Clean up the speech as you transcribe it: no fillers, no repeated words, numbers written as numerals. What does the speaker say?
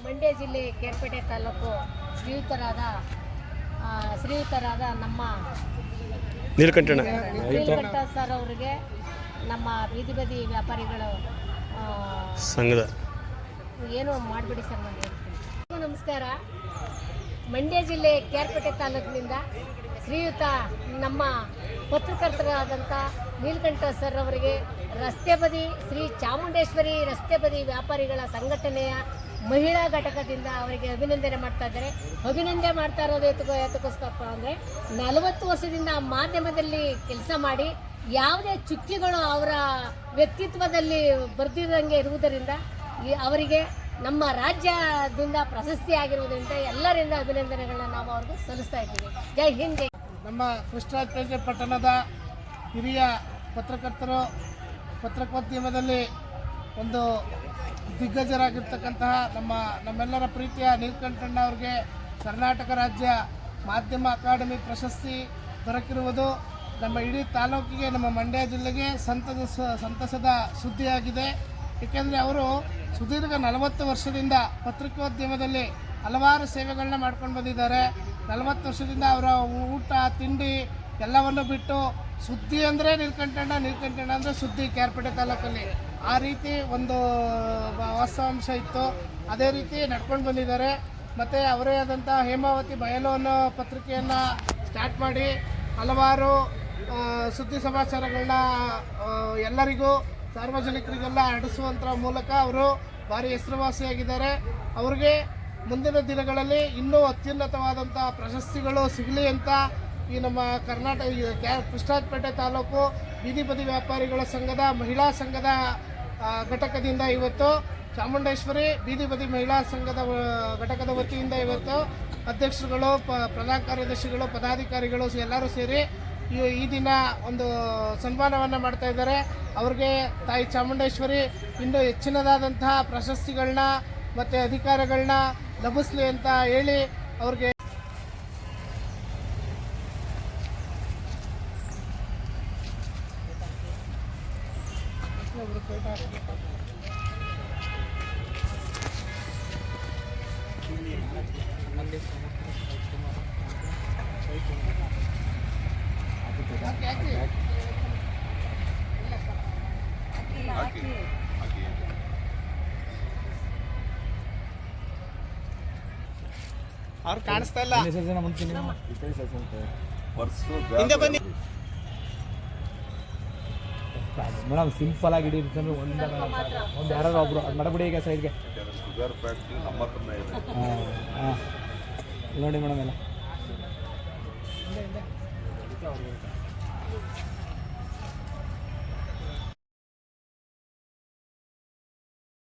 ಮಂಡ್ಯ ಜಿಲ್ಲೆ ಕೇರ್ಪೇಟೆ ತಾಲೂಕು ಶ್ರೀಯುತರಾದ ನಮ್ಮ ನೀಲಕಂಠ ಸರ್ ಅವರಿಗೆ ನಮ್ಮ ಬೀದಿ ಬದಿ ವ್ಯಾಪಾರಿಗಳು ಸಂಘದ ಏನು ಮಾಡಿಬಿಡಿ ಸರ್ ನಾನು ಹೇಳ್ತೀನಿ. ನಮಸ್ಕಾರ. ಮಂಡ್ಯ ಜಿಲ್ಲೆ ಕೇರ್ಪೇಟೆ ತಾಲೂಕಿನಿಂದ ಶ್ರೀಯುತ ನಮ್ಮ ಪತ್ರಕರ್ತರಾದಂಥ ನೀಲಕಂಠ ಸರ್ ಅವರಿಗೆ ರಸ್ತೆ ಬದಿ ಶ್ರೀ ಚಾಮುಂಡೇಶ್ವರಿ ರಸ್ತೆ ಬದಿ ವ್ಯಾಪಾರಿಗಳ ಸಂಘಟನೆಯ ಮಹಿಳಾ ಘಟಕದಿಂದ ಅವರಿಗೆ ಅಭಿನಂದನೆ ಮಾಡ್ತಾ ಇದ್ದಾರೆ. ಅಭಿನಂದನೆ ಮಾಡ್ತಾ ಇರೋದು ಎತ್ತಕ್ಕೋಸ್ಕರಪ್ಪ ಅಂದರೆ 40 ವರ್ಷದಿಂದ ಮಾಧ್ಯಮದಲ್ಲಿ ಕೆಲಸ ಮಾಡಿ ಯಾವುದೇ ಚುಕ್ಕಿಗಳು ಅವರ ವ್ಯಕ್ತಿತ್ವದಲ್ಲಿ ಬರ್ದಿರಂಗೆ ಇರುವುದರಿಂದ ಅವರಿಗೆ ನಮ್ಮ ರಾಜ್ಯದಿಂದ ಪ್ರಶಸ್ತಿ ಆಗಿರುವುದರಿಂದ ಎಲ್ಲರಿಂದ ಅಭಿನಂದನೆಗಳನ್ನ ನಾವು ಅವ್ರಿಗೆ ಸಲ್ಲಿಸ್ತಾ ಇದ್ದೀವಿ. ಜೈ ಹಿಂದ್. ನಮ್ಮ ಕೃಷ್ಣರಾಜಪೇಟೆ ಪಟ್ಟಣದ ಹಿರಿಯ ಪತ್ರಕರ್ತರು ಪತ್ರಿಕೋದ್ಯಮದಲ್ಲಿ ಒಂದು ದಿಗ್ಗಜರಾಗಿರ್ತಕ್ಕಂತಹ ನಮ್ಮೆಲ್ಲರ ಪ್ರೀತಿಯ ನೀಲಕಂಠಣ್ಣ ಅವರಿಗೆ ಕರ್ನಾಟಕ ರಾಜ್ಯ ಮಾಧ್ಯಮ ಅಕಾಡೆಮಿ ಪ್ರಶಸ್ತಿ ದೊರಕಿರುವುದು ನಮ್ಮ ಇಡೀ ತಾಲೂಕಿಗೆ, ನಮ್ಮ ಮಂಡ್ಯ ಜಿಲ್ಲೆಗೆ ಸಂತಸದ ಸುದ್ದಿಯಾಗಿದೆ. ಏಕೆಂದರೆ ಅವರು ಸುದೀರ್ಘ 40 ವರ್ಷದಿಂದ ಪತ್ರಿಕೋದ್ಯಮದಲ್ಲಿ ಹಲವಾರು ಸೇವೆಗಳನ್ನ ಮಾಡ್ಕೊಂಡು ಬಂದಿದ್ದಾರೆ. 40 ವರ್ಷದಿಂದ ಅವರ ಊಟ ತಿಂಡಿ ಎಲ್ಲವನ್ನು ಬಿಟ್ಟು ಸುದ್ದಿ ಅಂದರೆ ನೀಲಕಂಠಣ್ಣ ಅಂದರೆ ಸುದ್ದಿ ಕೇರ್ಪೇಟೆ ತಾಲೂಕಲ್ಲಿ ಆ ರೀತಿ ಒಂದು ವಾಸ್ತವಾಂಶ ಇತ್ತು. ಅದೇ ರೀತಿ ನಡ್ಕೊಂಡು ಬಂದಿದ್ದಾರೆ. ಮತ್ತು ಅವರೇ ಆದಂಥ ಹೇಮಾವತಿ ಬಯಲು ಅನ್ನೋ ಪತ್ರಿಕೆಯನ್ನು ಸ್ಟಾರ್ಟ್ ಮಾಡಿ ಹಲವಾರು ಸುದ್ದಿ ಸಮಾಚಾರಗಳನ್ನ ಎಲ್ಲರಿಗೂ ಸಾರ್ವಜನಿಕರಿಗೆಲ್ಲ ಹರಡಿಸುವಂಥ ಮೂಲಕ ಅವರು ಭಾರಿ ಹೆಸರುವಾಸಿಯಾಗಿದ್ದಾರೆ. ಅವ್ರಿಗೆ ಮುಂದಿನ ದಿನಗಳಲ್ಲಿ ಇನ್ನೂ ಅತ್ಯುನ್ನತವಾದಂಥ ಪ್ರಶಸ್ತಿಗಳು ಸಿಗಲಿ ಅಂತ ಈ ನಮ್ಮ ಕೃಷ್ಣರಾಜಪೇಟೆ ತಾಲೂಕು ಬೀದಿ ಬದಿ ವ್ಯಾಪಾರಿಗಳ ಸಂಘದ ಮಹಿಳಾ ಸಂಘದ ಘಟಕದಿಂದ ಇವತ್ತು ಚಾಮುಂಡೇಶ್ವರಿ ಬೀದಿ ಬದಿ ಮಹಿಳಾ ಸಂಘದ ಘಟಕದ ವತಿಯಿಂದ ಇವತ್ತು ಅಧ್ಯಕ್ಷರುಗಳು, ಪ್ರಧಾನ ಕಾರ್ಯದರ್ಶಿಗಳು, ಪದಾಧಿಕಾರಿಗಳು ಎಲ್ಲರೂ ಸೇರಿ ಈ ದಿನ ಒಂದು ಸನ್ಮಾನವನ್ನು ಮಾಡ್ತಾ ಇದ್ದಾರೆ. ಅವ್ರಿಗೆ ತಾಯಿ ಚಾಮುಂಡೇಶ್ವರಿ ಇನ್ನೂ ಹೆಚ್ಚಿನದಾದಂತಹ ಪ್ರಶಸ್ತಿಗಳನ್ನ ಮತ್ತು ಅಧಿಕಾರಗಳನ್ನ ಲಭಿಸಲಿ ಅಂತ ಹೇಳಿ ಅವ್ರಿಗೆ ಅವ್ರು ಕಾಣಿಸ್ತಾ ಇಲ್ಲ. ಹಿಂದೆ ಬನ್ನಿ ಮೇಡಮ್, ಸಿಂಪಲ್ ಆಗಿ ಇಡೀ ಒಂದು ಯಾರು ಒಬ್ರು ಅದು ಮಾಡಬಿಡಿ ಈಗ ಸೈಡ್ಗೆ. ಹಾಂ ನೋಡಿ ಮೇಡಮ್ ಎಲ್ಲ